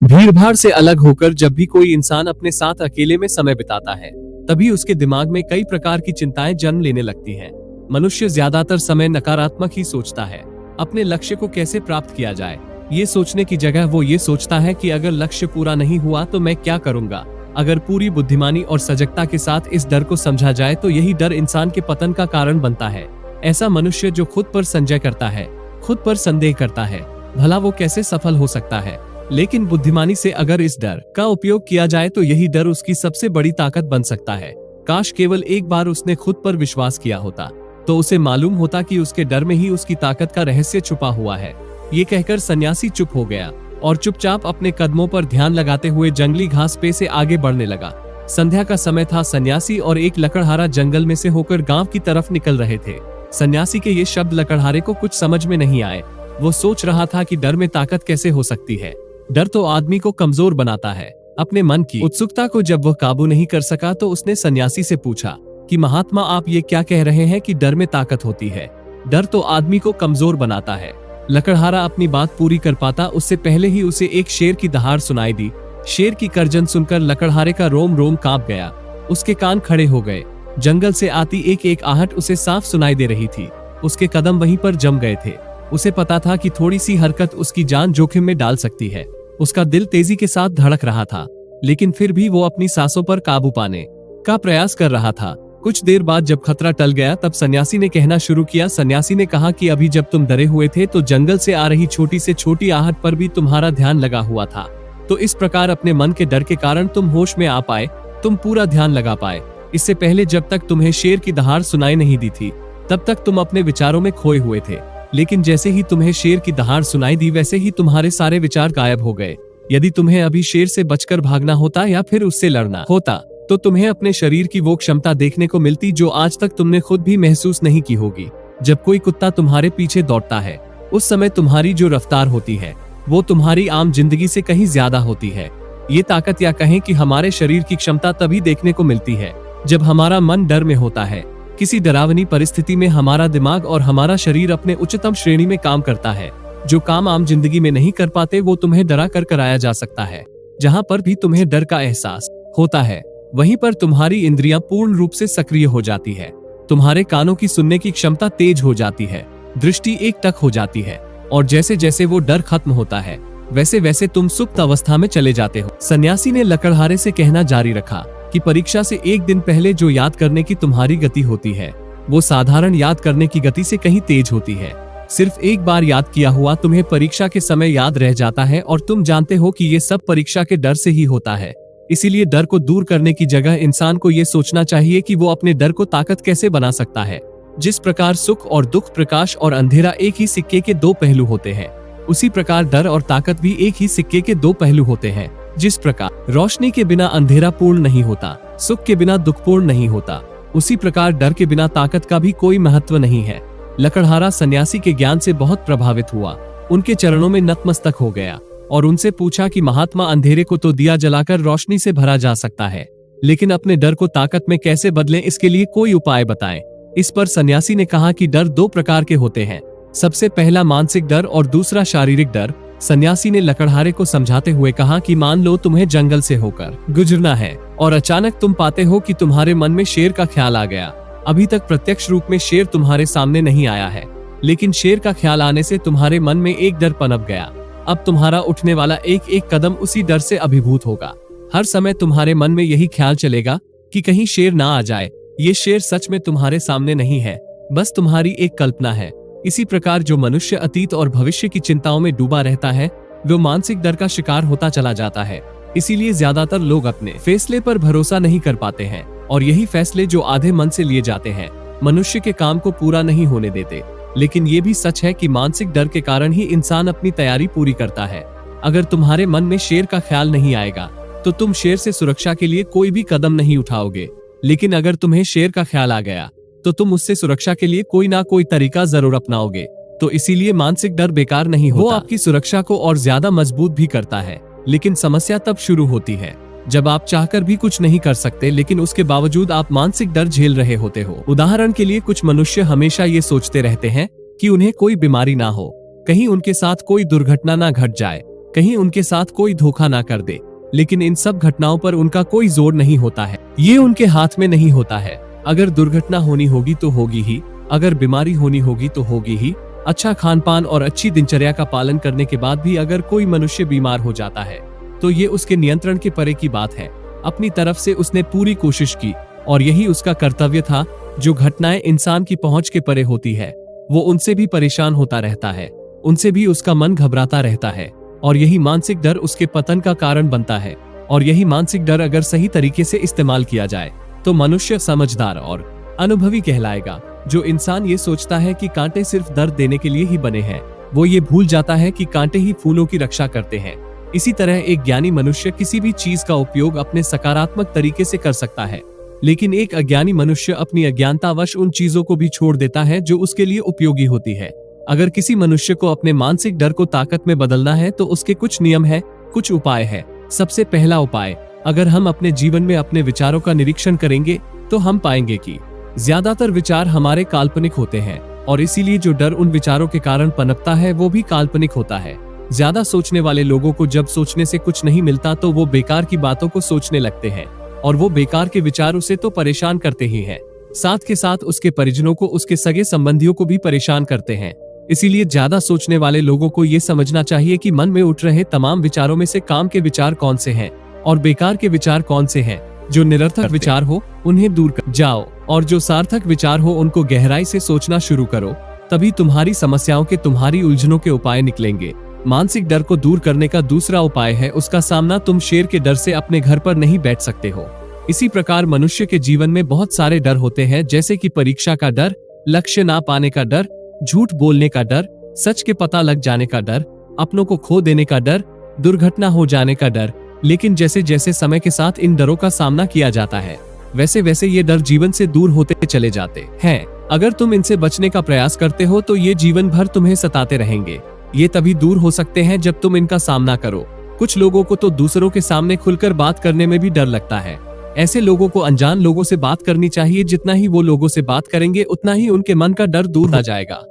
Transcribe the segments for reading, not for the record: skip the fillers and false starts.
भीड़-भाड़ से अलग होकर जब भी कोई इंसान अपने साथ अकेले में समय बिताता है, तभी उसके दिमाग में कई प्रकार की चिंताएं जन्म लेने लगती हैं। मनुष्य ज्यादातर समय नकारात्मक ही सोचता है। अपने लक्ष्य को कैसे प्राप्त किया जाए, ये सोचने की जगह वो ये सोचता है कि अगर लक्ष्य पूरा नहीं हुआ तो मैं क्या करूंगा। अगर पूरी बुद्धिमानी और सजगता के साथ इस डर को समझा जाए तो यही डर इंसान के पतन का कारण बनता है। ऐसा मनुष्य जो खुद पर संजय करता है, खुद पर संदेह करता है, भला वो कैसे सफल हो सकता है। लेकिन बुद्धिमानी से अगर इस डर का उपयोग किया जाए तो यही डर उसकी सबसे बड़ी ताकत बन सकता है। काश केवल एक बार उसने खुद पर विश्वास किया होता, तो उसे मालूम होता कि उसके डर में ही उसकी ताकत का रहस्य छुपा हुआ है। ये कहकर सन्यासी चुप हो गया और चुपचाप अपने कदमों पर ध्यान लगाते हुए जंगली घास पे से आगे बढ़ने लगा। संध्या का समय था। सन्यासी और एक लकड़हारा जंगल में से होकर गांव की तरफ निकल रहे थे। सन्यासी के ये शब्द लकड़हारे को कुछ समझ में नहीं आए। वो सोच रहा था कि डर में ताकत कैसे हो सकती है। डर तो आदमी को कमजोर बनाता है। अपने मन की उत्सुकता को जब वह काबू नहीं कर सका तो उसने सन्यासी से पूछा कि महात्मा, आप ये क्या कह रहे हैं कि डर में ताकत होती है? डर तो आदमी को कमजोर बनाता है। लकड़हारा अपनी बात पूरी कर पाता उससे पहले ही उसे एक शेर की दहाड़ सुनाई दी। शेर की गर्जन सुनकर लकड़हारे का रोम रोम कांप गया। उसके कान खड़े हो गए। जंगल से आती एक एक आहट उसे साफ सुनाई दे रही थी। उसके कदम वहीं पर जम गए थे। उसे पता था कि थोड़ी सी हरकत उसकी जान जोखिम में डाल सकती है। उसका दिल तेजी के साथ धड़क रहा था, लेकिन फिर भी वो अपनी सांसों पर काबू पाने का प्रयास कर रहा था। कुछ देर बाद जब खतरा टल गया तब सन्यासी ने कहना शुरू किया। सन्यासी ने कहा कि अभी जब तुम डरे हुए थे तो जंगल से आ रही छोटी से छोटी आहट पर भी तुम्हारा ध्यान लगा हुआ था। तो इस प्रकार अपने मन के डर के कारण तुम होश में आ पाए, तुम पूरा ध्यान लगा पाए। इससे पहले जब तक तुम्हें शेर की दहाड़ सुनाई नहीं दी थी तब तक तुम अपने विचारों में खोए हुए थे। लेकिन जैसे ही तुम्हें शेर की दहाड़ सुनाई दी वैसे ही तुम्हारे सारे विचार गायब हो गए। यदि तुम्हें अभी शेर से बचकर भागना होता या फिर उससे लड़ना होता तो तुम्हें अपने शरीर की वो क्षमता देखने को मिलती जो आज तक तुमने खुद भी महसूस नहीं की होगी। जब कोई कुत्ता तुम्हारे पीछे दौड़ता है उस समय तुम्हारी जो रफ्तार होती है वो तुम्हारी आम जिंदगी से कहीं ज्यादा होती है। ये ताकत या कहें कि हमारे शरीर की क्षमता तभी देखने को मिलती है जब हमारा मन डर में होता है। किसी डरावनी परिस्थिति में हमारा दिमाग और हमारा शरीर अपने उच्चतम श्रेणी में काम करता है। जो काम आम जिंदगी में नहीं कर पाते वो तुम्हें डरा कर कराया जा सकता है। जहाँ पर भी तुम्हें डर का एहसास होता है वहीं पर तुम्हारी इंद्रियां पूर्ण रूप से सक्रिय हो जाती है। तुम्हारे कानों की सुनने की क्षमता तेज हो जाती है, दृष्टि एकटक हो जाती है और जैसे जैसे वो डर खत्म होता है वैसे वैसे तुम सुप्त अवस्था में चले जाते हो। सन्यासी ने लकड़हारे से कहना जारी रखा कि परीक्षा से एक दिन पहले जो याद करने की तुम्हारी गति होती है वो साधारण याद करने की गति से कहीं तेज होती है। सिर्फ एक बार याद किया हुआ तुम्हें परीक्षा के समय याद रह जाता है और तुम जानते हो कि ये सब परीक्षा के डर से ही होता है। इसीलिए डर को दूर करने की जगह इंसान को ये सोचना चाहिए कि वो अपने डर को ताकत कैसे बना सकता है। जिस प्रकार सुख और दुख, प्रकाश और अंधेरा एक ही सिक्के के दो पहलू होते हैं, उसी प्रकार डर और ताकत भी एक ही सिक्के के दो पहलू होते हैं। जिस प्रकार रोशनी के बिना अंधेरा पूर्ण नहीं होता, सुख के बिना दुख पूर्ण नहीं होता, उसी प्रकार डर के बिना ताकत का भी कोई महत्व नहीं है। लकड़हारा सन्यासी के ज्ञान से बहुत प्रभावित हुआ। उनके चरणों में नतमस्तक हो गया और उनसे पूछा कि महात्मा, अंधेरे को तो दिया जलाकर रोशनी से भरा जा सकता है, लेकिन अपने डर को ताकत में कैसे बदलें, इसके लिए कोई उपाय बताएं। इस पर सन्यासी ने कहा कि डर दो प्रकार के होते हैं। सबसे पहला मानसिक डर और दूसरा शारीरिक डर। सन्यासी ने लकड़हारे को समझाते हुए कहा कि मान लो तुम्हें जंगल से होकर गुजरना है और अचानक तुम पाते हो कि तुम्हारे मन में शेर का ख्याल आ गया। अभी तक प्रत्यक्ष रूप में शेर तुम्हारे सामने नहीं आया है, लेकिन शेर का ख्याल आने से तुम्हारे मन में एक डर पनप गया। अब तुम्हारा उठने वाला एक एक कदम उसी डर से अभिभूत होगा। हर समय तुम्हारे मन में यही ख्याल चलेगा कि कहीं शेर ना आ जाए। ये शेर सच में तुम्हारे सामने नहीं है, बस तुम्हारी एक कल्पना है। इसी प्रकार जो मनुष्य अतीत और भविष्य की चिंताओं में डूबा रहता है वो मानसिक डर का शिकार होता चला जाता है। इसीलिए ज्यादातर लोग अपने फैसले पर भरोसा नहीं कर पाते हैं और यही फैसले जो आधे मन से लिए जाते हैं मनुष्य के काम को पूरा नहीं होने देते। लेकिन ये भी सच है कि मानसिक डर के कारण ही इंसान अपनी तैयारी पूरी करता है। अगर तुम्हारे मन में शेर का ख्याल नहीं आएगा तो तुम शेर से सुरक्षा के लिए कोई भी कदम नहीं उठाओगे, लेकिन अगर तुम्हें शेर का ख्याल आ गया तो तुम उससे सुरक्षा के लिए कोई ना कोई तरीका जरूर अपनाओगे। तो इसीलिए मानसिक डर बेकार नहीं होता, वो आपकी सुरक्षा को और ज्यादा मजबूत भी करता है। लेकिन समस्या तब शुरू होती है जब आप चाहकर भी कुछ नहीं कर सकते, लेकिन उसके बावजूद आप मानसिक डर झेल रहे होते हो। उदाहरण के लिए कुछ मनुष्य हमेशा ये सोचते रहते हैं कि उन्हें कोई बीमारी ना हो, कहीं उनके साथ कोई दुर्घटना ना घट जाए, कहीं उनके साथ कोई धोखा ना कर दे। लेकिन इन सब घटनाओं पर उनका कोई जोर नहीं होता है, ये उनके हाथ में नहीं होता है। अगर दुर्घटना होनी होगी तो होगी ही, अगर बीमारी होनी होगी तो होगी ही। अच्छा खान पान और अच्छी दिनचर्या का पालन करने के बाद भी अगर कोई मनुष्य बीमार हो जाता है तो ये उसके नियंत्रण के परे की बात है। अपनी तरफ से उसने पूरी कोशिश की और यही उसका कर्तव्य था। जो घटनाएं इंसान की पहुंच के परे होती है वो उनसे भी परेशान होता रहता है, उनसे भी उसका मन घबराता रहता है और यही मानसिक डर उसके पतन का कारण बनता है। और यही मानसिक डर अगर सही तरीके से इस्तेमाल किया जाए तो मनुष्य समझदार और अनुभवी कहलाएगा। जो इंसान ये सोचता है कि कांटे सिर्फ दर्द देने के लिए ही बने हैं, वो ये भूल जाता है कि कांटे ही फूलों की रक्षा करते हैं। इसी तरह एक ज्ञानी मनुष्य किसी भी चीज का उपयोग अपने सकारात्मक तरीके से कर सकता है, लेकिन एक अज्ञानी मनुष्य अपनी अज्ञानतावश उन चीजों को भी छोड़ देता है जो उसके लिए उपयोगी होती है। अगर किसी मनुष्य को अपने मानसिक डर को ताकत में बदलना है तो उसके कुछ नियम है, कुछ उपाय है। सबसे पहला उपाय, अगर हम अपने जीवन में अपने विचारों का निरीक्षण करेंगे तो हम पाएंगे कि ज्यादातर विचार हमारे काल्पनिक होते हैं और इसीलिए जो डर उन विचारों के कारण पनपता है वो भी काल्पनिक होता है। ज्यादा सोचने वाले लोगों को जब सोचने से कुछ नहीं मिलता तो वो बेकार की बातों को सोचने लगते हैं और वो बेकार के विचार उसे तो परेशान करते ही हैं, साथ के साथ उसके परिजनों को, उसके सगे संबंधियों को भी परेशान करते हैं। इसीलिए ज्यादा सोचने वाले लोगों को ये समझना चाहिए कि मन में उठ रहे तमाम विचारों में से काम के विचार कौन से हैं और बेकार के विचार कौन से हैं। जो निरर्थक विचार हो उन्हें दूर कर जाओ और जो सार्थक विचार हो उनको गहराई से सोचना शुरू करो। तभी तुम्हारी समस्याओं के, तुम्हारी उलझनों के उपाय निकलेंगे। मानसिक डर को दूर करने का दूसरा उपाय है उसका सामना। तुम शेर के डर से अपने घर पर नहीं बैठ सकते हो। इसी प्रकार मनुष्य के जीवन में बहुत सारे डर होते हैं, जैसे कि परीक्षा का डर, लक्ष्य ना पाने का डर, झूठ बोलने का डर, सच के पता लग जाने का डर, अपनों को खो देने का डर, दुर्घटना हो जाने का डर। लेकिन जैसे जैसे समय के साथ इन डरों का सामना किया जाता है वैसे वैसे ये डर जीवन से दूर होते चले जाते हैं। अगर तुम इनसे बचने का प्रयास करते हो तो ये जीवन भर तुम्हें सताते रहेंगे। ये तभी दूर हो सकते हैं जब तुम इनका सामना करो। कुछ लोगों को तो दूसरों के सामने खुलकर बात करने में भी डर लगता है। ऐसे लोगों को अनजान लोगों से बात करनी चाहिए। जितना ही वो लोगों से बात करेंगे उतना ही उनके मन का डर दूर हो जाएगा।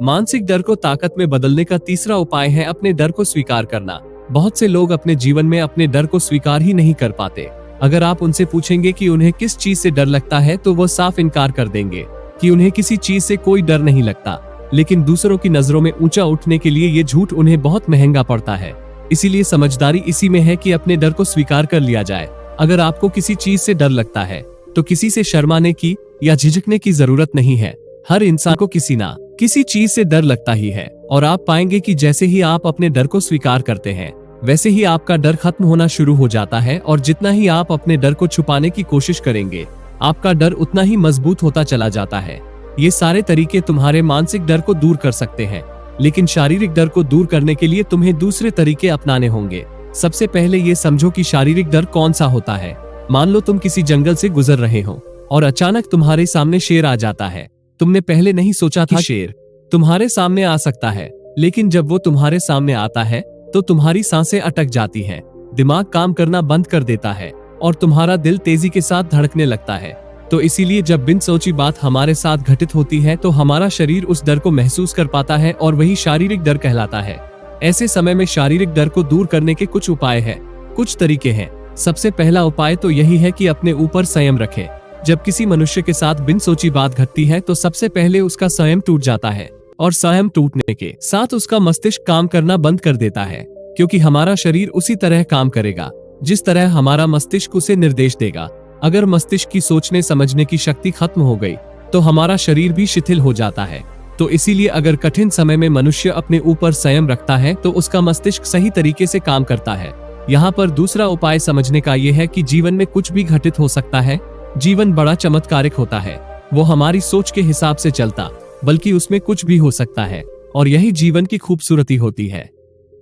मानसिक डर को ताकत में बदलने का तीसरा उपाय है अपने डर को स्वीकार करना। बहुत से लोग अपने जीवन में अपने डर को स्वीकार ही नहीं कर पाते। अगर आप उनसे पूछेंगे कि उन्हें किस चीज से डर लगता है तो वो साफ इनकार कर देंगे कि उन्हें किसी चीज से कोई डर नहीं लगता। लेकिन दूसरों की नजरों में ऊंचा उठने के लिए ये झूठ उन्हें बहुत महंगा पड़ता है। इसीलिए समझदारी इसी में है कि अपने डर को स्वीकार कर लिया जाए। अगर आपको किसी चीज से डर लगता है तो किसी से शर्माने की या झिझकने की जरूरत नहीं है। हर इंसान को किसी ना किसी चीज से डर लगता ही है और आप पाएंगे कि जैसे ही आप अपने डर को स्वीकार करते हैं वैसे ही आपका डर खत्म होना शुरू हो जाता है। और जितना ही आप अपने डर को छुपाने की कोशिश करेंगे आपका डर उतना ही मजबूत होता चला जाता है। ये सारे तरीके तुम्हारे मानसिक डर को दूर कर सकते हैं, लेकिन शारीरिक डर को दूर करने के लिए तुम्हें दूसरे तरीके अपनाने होंगे। सबसे पहले ये समझो कि शारीरिक डर कौन सा होता है। मान लो तुम किसी जंगल से गुजर रहे हो और अचानक तुम्हारे सामने शेर आ जाता है। तुमने पहले नहीं सोचा था शेर तुम्हारे सामने आ सकता है, लेकिन जब वो तुम्हारे सामने आता है तो तुम्हारी सांसें अटक जाती हैं, दिमाग काम करना बंद कर देता है और तुम्हारा दिल तेजी के साथ धड़कने लगता है। तो इसीलिए जब बिन सोची बात हमारे साथ घटित होती है तो हमारा शरीर उस डर को महसूस कर पाता है और वही शारीरिक डर कहलाता है। ऐसे समय में शारीरिक डर को दूर करने के कुछ उपाय हैं, कुछ तरीके हैं। सबसे पहला उपाय तो यही है कि अपने ऊपर संयम रखें। जब किसी मनुष्य के साथ बिन सोची बात घटती है तो सबसे पहले उसका संयम टूट जाता है और संयम टूटने के साथ उसका मस्तिष्क काम करना बंद कर देता है, क्योंकि हमारा शरीर उसी तरह काम करेगा जिस तरह हमारा मस्तिष्क उसे निर्देश देगा। अगर मस्तिष्क की सोचने समझने की शक्ति खत्म हो गई तो हमारा शरीर भी शिथिल हो जाता है। तो इसीलिए अगर कठिन समय में मनुष्य अपने ऊपर संयम रखता है तो उसका मस्तिष्क सही तरीके से काम करता है। यहाँ पर दूसरा उपाय समझने का यह है कि जीवन में कुछ भी घटित हो सकता है। जीवन बड़ा चमत्कारिक होता है, वो हमारी सोच के हिसाब से चलता, बल्कि उसमें कुछ भी हो सकता है और यही जीवन की खूबसूरती होती है।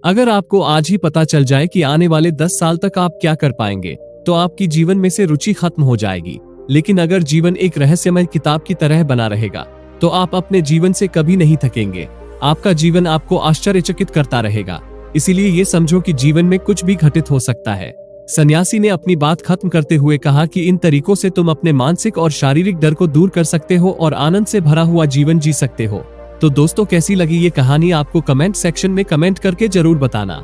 अगर आपको आज ही पता चल जाए कि आने वाले 10 साल तक आप क्या कर पाएंगे तो आपकी जीवन में से रुचि खत्म हो जाएगी। लेकिन अगर जीवन एक रहस्यमय किताब की तरह बना रहेगा तो आप अपने जीवन से कभी नहीं थकेंगे। आपका जीवन आपको आश्चर्यचकित करता रहेगा। इसीलिए ये समझो कि जीवन में कुछ भी घटित हो सकता है। सन्यासी ने अपनी बात खत्म करते हुए कहा कि इन तरीकों से तुम अपने मानसिक और शारीरिक डर को दूर कर सकते हो और आनंद से भरा हुआ जीवन जी सकते हो। तो दोस्तों, कैसी लगी ये कहानी आपको कमेंट सेक्शन में कमेंट करके जरूर बताना।